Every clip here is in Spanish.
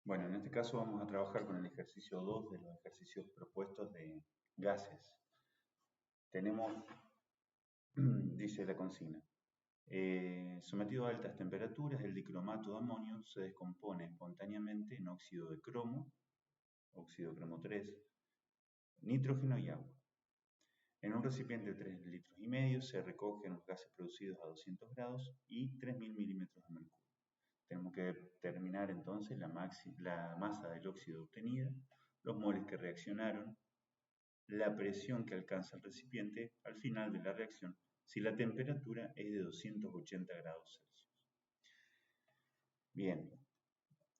Bueno, en este caso vamos a trabajar con el ejercicio 2 de los ejercicios propuestos de gases. Tenemos, dice la consigna, sometido a altas temperaturas, el dicromato de amonio se descompone espontáneamente en óxido de cromo, óxido de cromo 3, nitrógeno y agua. En un recipiente de 3,5 litros se recogen los gases producidos a 200 grados y 3.000 milímetros de mercurio. Tenemos que determinar entonces la masa del óxido obtenida, los moles que reaccionaron, la presión que alcanza el recipiente al final de la reacción, si la temperatura es de 280 grados Celsius. Bien,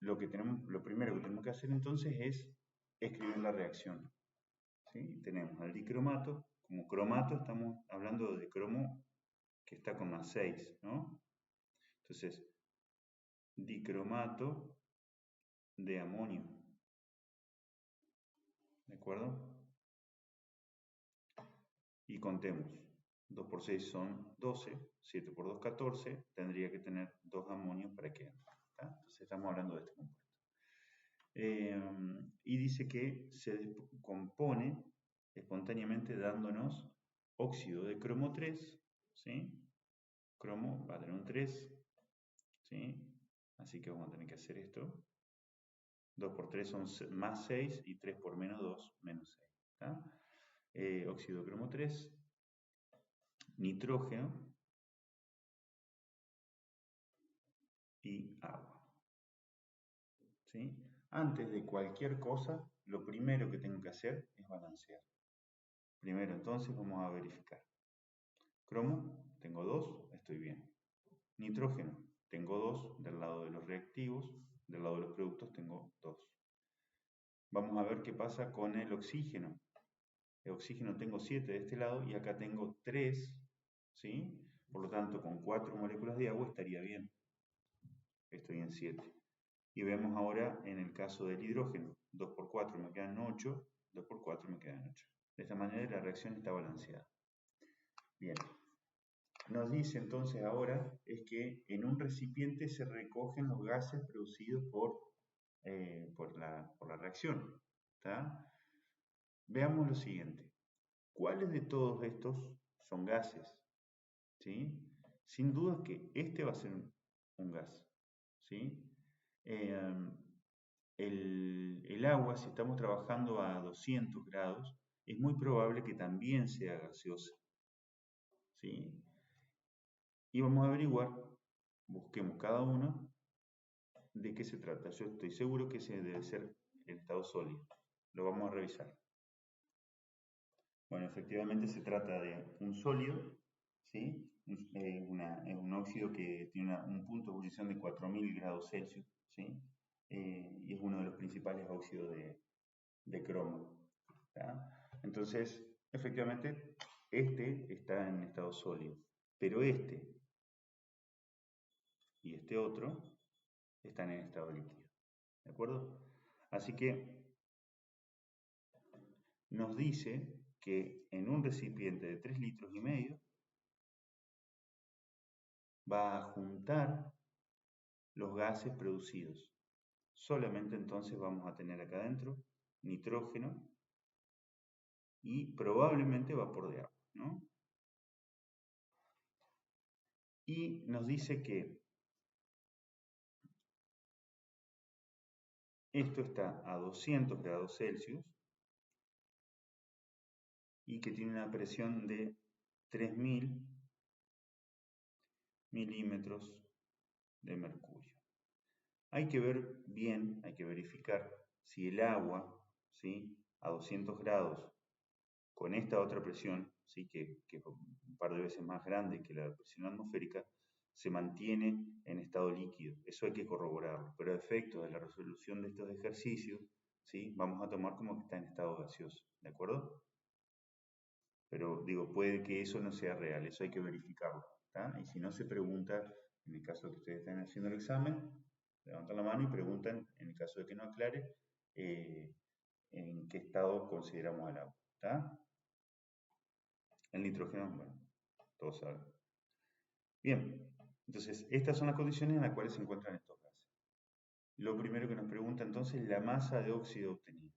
lo primero que tenemos que hacer entonces es escribir la reacción. ¿Sí? Tenemos al dicromato, como cromato estamos hablando de cromo que está con más 6, ¿no? Entonces, dicromato de amonio. ¿De acuerdo? Y contemos. 2 por 6 son 12, 7 por 2, 14. Tendría que tener 2 amonios para que entre. Entonces estamos hablando de este compuesto. Y dice que se compone espontáneamente dándonos óxido de cromo 3, ¿sí? Cromo va a tener un 3, ¿sí? Así que vamos a tener que hacer esto. 2 por 3 son más 6 y 3 por menos 2, menos 6. Óxido de cromo 3, nitrógeno y agua. ¿Sí? Antes de cualquier cosa, lo primero que tengo que hacer es balancear. Primero entonces vamos a verificar. Cromo, tengo 2, estoy bien. Nitrógeno, tengo 2 del lado de los reactivos, del lado de los productos tengo 2. Vamos a ver qué pasa con el oxígeno. El oxígeno tengo 7 de este lado y acá tengo 3, ¿sí? Por lo tanto, con 4 moléculas de agua estaría bien. Estoy en 7. Y vemos ahora en el caso del hidrógeno, 2 por 4 me quedan 8, 2 por 4 me quedan 8. De esta manera la reacción está balanceada. Bien. Nos dice entonces ahora es que en un recipiente se recogen los gases producidos por la reacción. ¿Tá? Veamos lo siguiente. ¿Cuáles de todos estos son gases? ¿Sí? Sin duda que este va a ser un gas. ¿Sí? El agua, si estamos trabajando a 200 grados, es muy probable que también sea gaseosa. ¿Sí? Y vamos a averiguar, busquemos cada uno, de qué se trata. Yo estoy seguro que ese debe ser el estado sólido. Lo vamos a revisar. Bueno, efectivamente se trata de un sólido, ¿sí? Un óxido que tiene un punto de ebullición de 4000 grados Celsius, ¿sí? Y es uno de los principales óxidos de cromo. ¿Tá? Entonces, efectivamente, este está en estado sólido, pero este y este otro están en estado líquido. ¿De acuerdo? Así que nos dice que en un recipiente de 3,5 litros va a juntar los gases producidos. Solamente entonces vamos a tener acá adentro nitrógeno y probablemente vapor de agua, ¿no? Y nos dice que esto está a 200 grados Celsius y que tiene una presión de 3.000 milímetros de mercurio. Hay que ver bien, hay que verificar si el agua, ¿sí? A 200 grados con esta otra presión, ¿sí? que es un par de veces más grande que la presión atmosférica, se mantiene en estado líquido. Eso hay que corroborarlo, pero a efectos de la resolución de estos ejercicios, ¿sí? Vamos a tomar como que está en estado gaseoso, ¿de acuerdo? Pero digo, puede que eso no sea real, eso hay que verificarlo. ¿Tá? Y si no, se pregunta, en el caso de que ustedes estén haciendo el examen, levantan la mano y preguntan, en el caso de que no aclare, en qué estado consideramos el agua. ¿Tá? El nitrógeno, bueno, todos saben. Bien, entonces estas son las condiciones en las cuales se encuentran estos gases. lo primero que nos pregunta entonces la masa de óxido obtenida.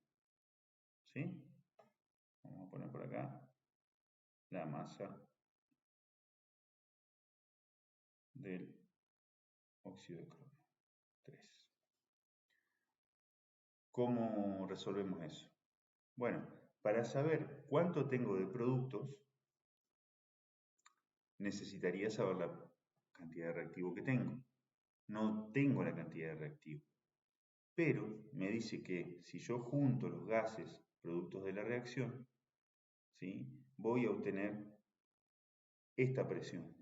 ¿Sí? Vamos a poner por acá la masa del óxido de cromo. 3. ¿Cómo resolvemos eso? Bueno, para saber cuánto tengo de productos, necesitaría saber la cantidad de reactivo que tengo. No tengo la cantidad de reactivo, pero me dice que si yo junto los gases productos de la reacción, ¿sí?, voy a obtener esta presión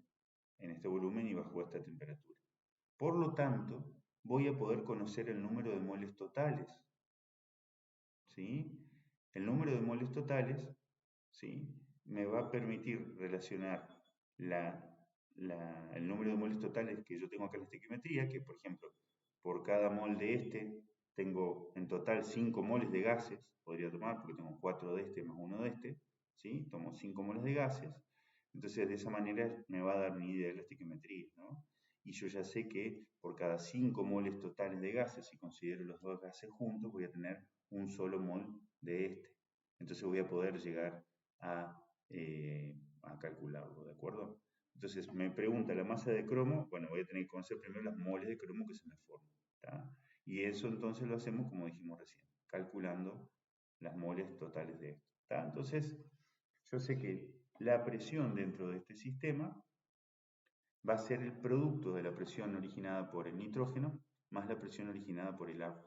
en este volumen y bajo esta temperatura. Por lo tanto, voy a poder conocer el número de moles totales. ¿Sí? El número de moles totales, ¿sí?, me va a permitir relacionar el número de moles totales que yo tengo acá en la estequiometría, que por ejemplo, por cada mol de este, tengo en total 5 moles de gases, podría tomar, porque tengo 4 de este más 1 de este, ¿sí? Tomo 5 moles de gases, entonces de esa manera me va a dar una idea de la estequiometría, ¿no? Y yo ya sé que por cada 5 moles totales de gases, si considero los dos gases juntos, voy a tener un solo mol de este. Entonces voy a poder llegar a calcularlo, ¿de acuerdo? Entonces me pregunta la masa de cromo, bueno, voy a tener que conocer primero las moles de cromo que se me forman, ¿tá? Y eso entonces lo hacemos como dijimos recién, calculando las moles totales de esto, ¿tá? Entonces, yo sé que la presión dentro de este sistema va a ser el producto de la presión originada por el nitrógeno más la presión originada por el agua.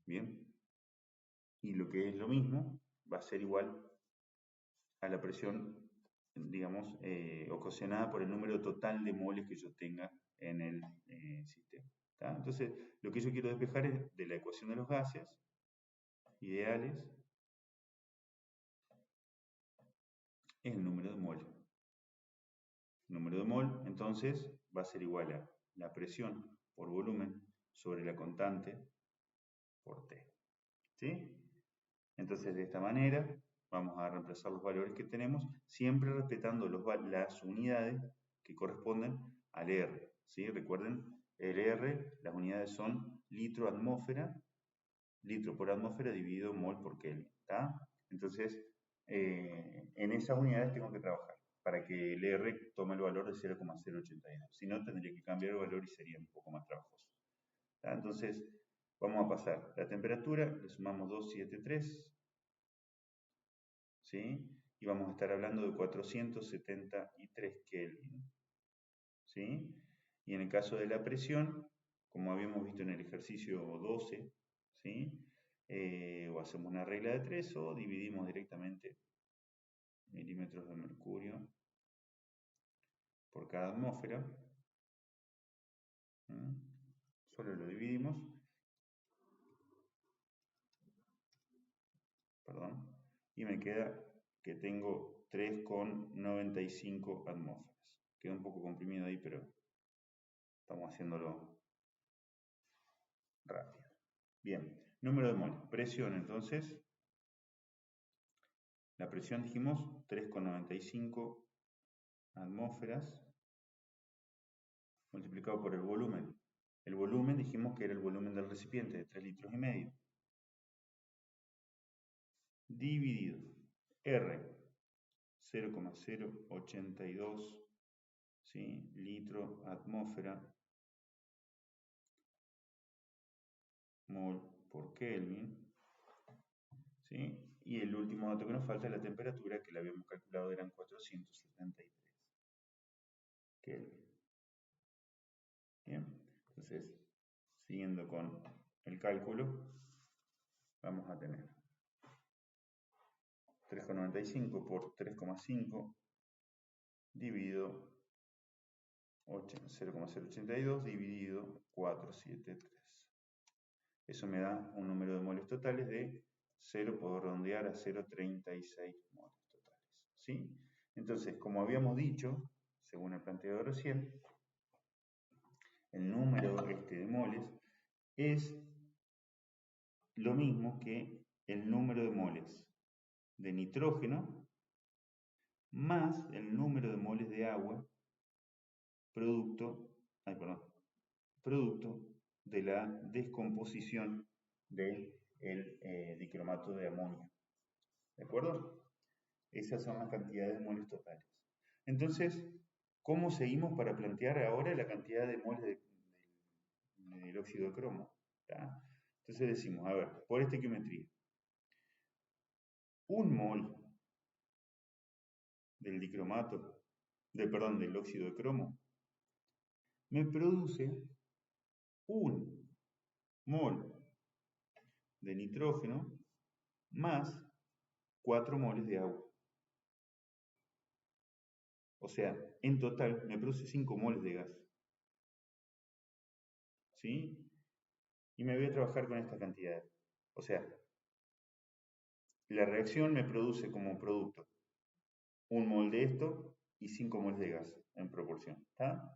¿Bien? Y lo que es lo mismo, va a ser igual a la presión, digamos, ocasionada por el número total de moles que yo tenga en el sistema. ¿Tá? Entonces, lo que yo quiero despejar es de la ecuación de los gases ideales, es el número de mol. El número de mol, entonces, va a ser igual a la presión por volumen sobre la constante por T. ¿Sí? Entonces, de esta manera, vamos a reemplazar los valores que tenemos, siempre respetando las unidades que corresponden al R. ¿Sí? Recuerden, el R, las unidades son litro atmósfera, litro por atmósfera dividido mol por Kelvin. ¿Tá? Entonces, en esas unidades tengo que trabajar para que el R tome el valor de 0,082. Si no, tendría que cambiar el valor y sería un poco más trabajoso. ¿Tá? Entonces, vamos a pasar la temperatura, le sumamos 273, ¿sí? Y vamos a estar hablando de 473 Kelvin, ¿sí? Y en el caso de la presión, como habíamos visto en el ejercicio 12, ¿sí?, o hacemos una regla de 3 o dividimos directamente milímetros de mercurio por cada atmósfera. Solo lo dividimos, perdón, y me queda que tengo 3,95 atmósferas. Queda un poco comprimido ahí, pero estamos haciéndolo rápido. Bien, número de moles. Presión, entonces, la presión dijimos 3,95 atmósferas multiplicado por el volumen. El volumen dijimos que era el volumen del recipiente de 3,5 litros. Dividido R, 0,082, ¿sí?, litro atmósfera mol por Kelvin, ¿sí? Y el último dato que nos falta es la temperatura, que la habíamos calculado, eran 473 Kelvin. Bien, entonces, siguiendo con el cálculo, vamos a tener 3,95 por 3,5 dividido 0,082 dividido 473. Eso me da un número de moles totales de 0, puedo redondear a 0,36 moles totales. ¿Sí? Entonces, como habíamos dicho, según el planteo de recién, el número de moles es lo mismo que el número de moles de nitrógeno más el número de moles de agua producto de la descomposición del dicromato de amonio. ¿De acuerdo? Esas son las cantidades de moles totales. Entonces, ¿cómo seguimos para plantear ahora la cantidad de moles del óxido de cromo? ¿Tá? Entonces decimos, a ver, por estequiometría, un mol del dicromato, del óxido de cromo, me produce un mol de nitrógeno más 4 moles de agua. O sea, en total me produce 5 moles de gas. ¿Sí? Y me voy a trabajar con esta cantidad. O sea, la reacción me produce como producto un mol de esto y 5 moles de gas en proporción. ¿Está?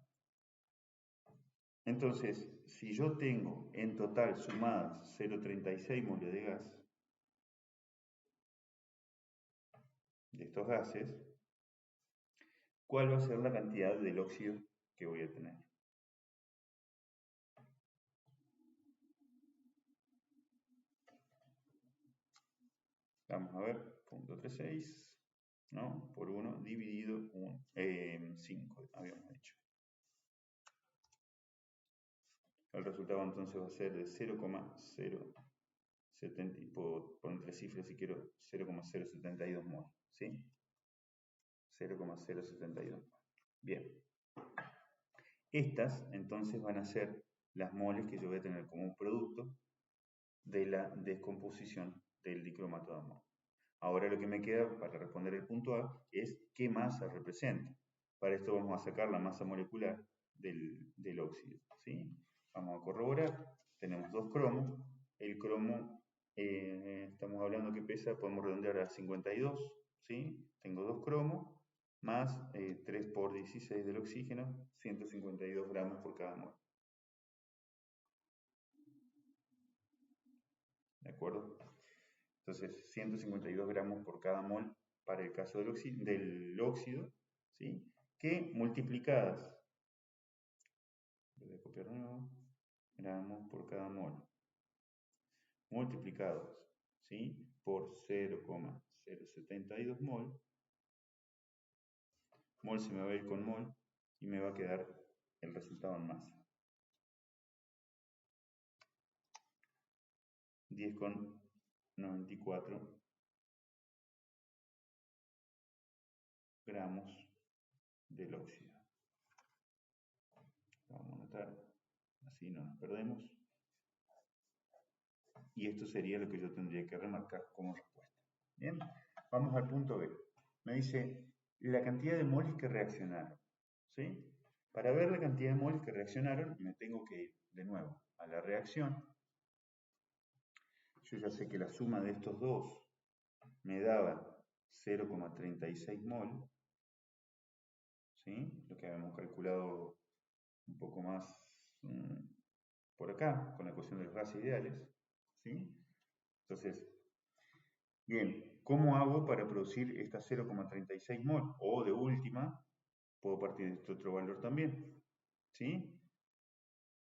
Entonces, si yo tengo en total sumadas 0,36 moles de gas, de estos gases, ¿cuál va a ser la cantidad del óxido que voy a tener? Vamos a ver, 0,36, ¿no? Por 1 dividido 5, habíamos hecho. El resultado entonces va a ser de 0,070, por entre cifras si quiero, 0,072 mol, ¿sí? 0,072 mol. Bien. Estas entonces van a ser las moles que yo voy a tener como un producto de la descomposición del dicromato de amonio. Ahora lo que me queda para responder el punto A es qué masa representa. Para esto vamos a sacar la masa molecular del óxido, ¿sí? Vamos a corroborar. Tenemos 2 cromos. El cromo, estamos hablando que pesa, podemos redondear a 52, ¿sí? Tengo 2 cromos más 3 por 16 del oxígeno, 152 gramos por cada mol. ¿De acuerdo? Entonces, 152 gramos por cada mol para el caso del óxido, ¿sí? Que multiplicadas, voy a copiar de nuevo, gramos por cada mol, multiplicados, ¿sí? Por 0,072 mol, mol se me va a ir con mol y me va a quedar el resultado en masa. 10,94 gramos del óxido. Vamos a anotar, así no nos perdemos. Y esto sería lo que yo tendría que remarcar como respuesta. Bien, vamos al punto B. Me dice la cantidad de moles que reaccionaron. ¿Sí? Para ver la cantidad de moles que reaccionaron, me tengo que ir de nuevo a la reacción. Yo ya sé que la suma de estos dos me daba 0,36 mol. ¿Sí? Lo que habíamos calculado un poco más por acá, con la ecuación de los gases ideales. ¿Sí? Entonces, bien, ¿cómo hago para producir esta 0,36 mol? O de última, puedo partir de este otro valor también. ¿Sí?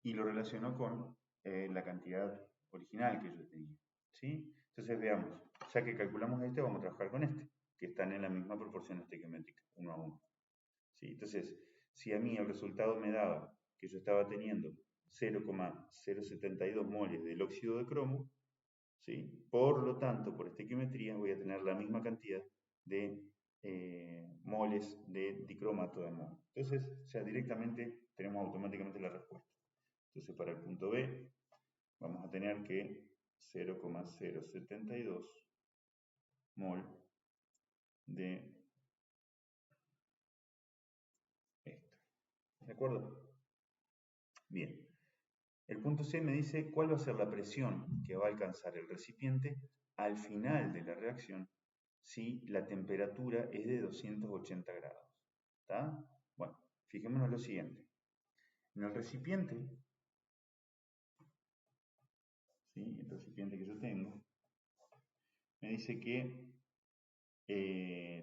Y lo relaciono con la cantidad original que yo tenía. ¿Sí? Entonces veamos, ya que calculamos este, vamos a trabajar con este, que están en la misma proporción estequiométrica, 1 a 1. ¿Sí? Entonces, si a mí el resultado me daba que yo estaba teniendo 0,072 moles del óxido de cromo, ¿sí? Por lo tanto, por estequiometría voy a tener la misma cantidad de moles de dicromato de amonio. Entonces, ya directamente tenemos automáticamente la respuesta. Entonces, para el punto B, vamos a tener que 0,072 mol de esto. ¿De acuerdo? Bien. El punto C me dice cuál va a ser la presión que va a alcanzar el recipiente al final de la reacción si la temperatura es de 280 grados. ¿Está? Bueno, fijémonos lo siguiente. En el recipiente, ¿sí? El recipiente que yo tengo, me dice que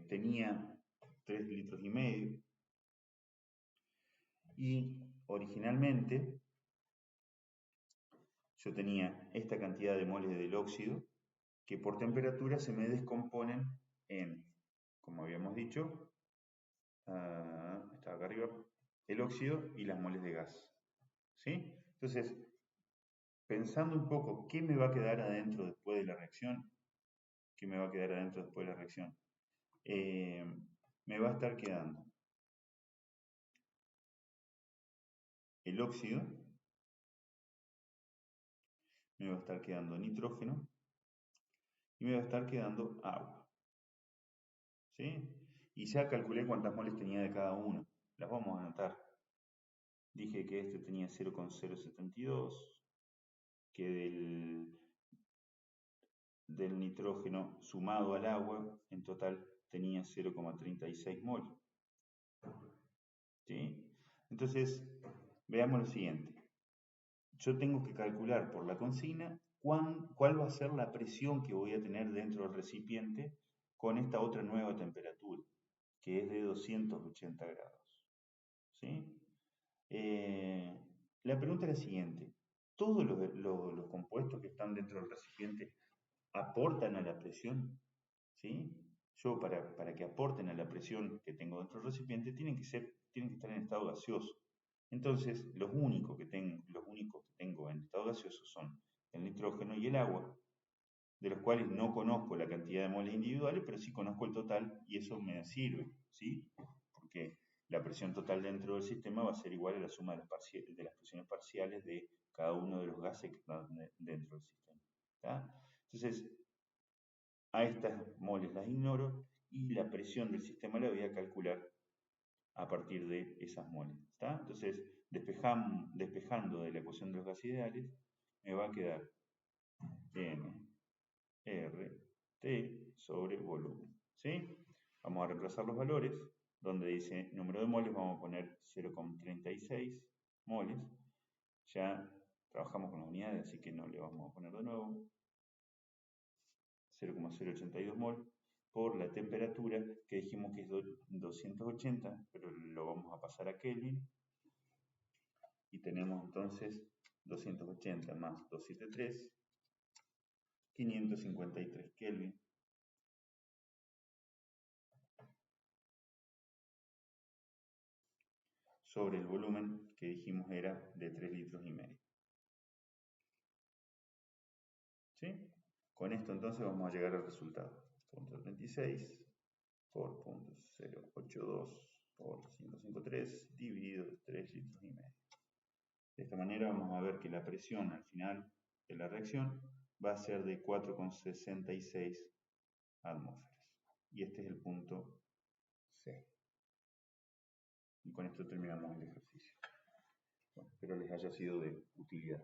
tenía 3 litros y medio y originalmente yo tenía esta cantidad de moles del óxido que por temperatura se me descomponen en, como habíamos dicho, está acá arriba, el óxido y las moles de gas. ¿Sí? Entonces, pensando un poco qué me va a quedar adentro después de la reacción, qué me va a quedar adentro después de la reacción, me va a estar quedando el óxido, me va a estar quedando nitrógeno y me va a estar quedando agua. ¿Sí? Y ya calculé cuántas moles tenía de cada uno. Las vamos a anotar. Dije que este tenía 0,072, que del nitrógeno sumado al agua, en total tenía 0,36 mol. ¿Sí? Entonces, veamos lo siguiente. Yo tengo que calcular por la consigna cuál va a ser la presión que voy a tener dentro del recipiente con esta otra nueva temperatura, que es de 280 grados. ¿Sí? La pregunta es la siguiente. ¿Todos los compuestos que están dentro del recipiente aportan a la presión? ¿Sí? Yo, para que aporten a la presión que tengo dentro del recipiente, tienen que estar en estado gaseoso. Entonces, los únicos que tengo en estado gaseoso son el nitrógeno y el agua, de los cuales no conozco la cantidad de moles individuales, pero sí conozco el total y eso me sirve, ¿sí? Porque la presión total dentro del sistema va a ser igual a la suma de las presiones parciales de cada uno de los gases que están dentro del sistema. ¿Tá? Entonces, a estas moles las ignoro y la presión del sistema la voy a calcular a partir de esas moles. ¿Tá? Entonces, despejando de la ecuación de los gases ideales, me va a quedar N, R, T sobre volumen. ¿Sí? Vamos a reemplazar los valores. Donde dice número de moles, vamos a poner 0,36 moles. Ya trabajamos con las unidades, así que no le vamos a poner de nuevo. 0,082 mol por la temperatura que dijimos que es 280, pero lo vamos a pasar a Kelvin. Y tenemos entonces 280 más 273, 553 Kelvin. Sobre el volumen que dijimos era de 3 litros y medio. ¿Sí? Con esto entonces vamos a llegar al resultado. 0,36 por 0,082 por 553 dividido 3 litros y medio. De esta manera vamos a ver que la presión al final de la reacción va a ser de 4,66 atmósferas. Y este es el punto C. Y con esto terminamos el ejercicio. Bueno, espero les haya sido de utilidad.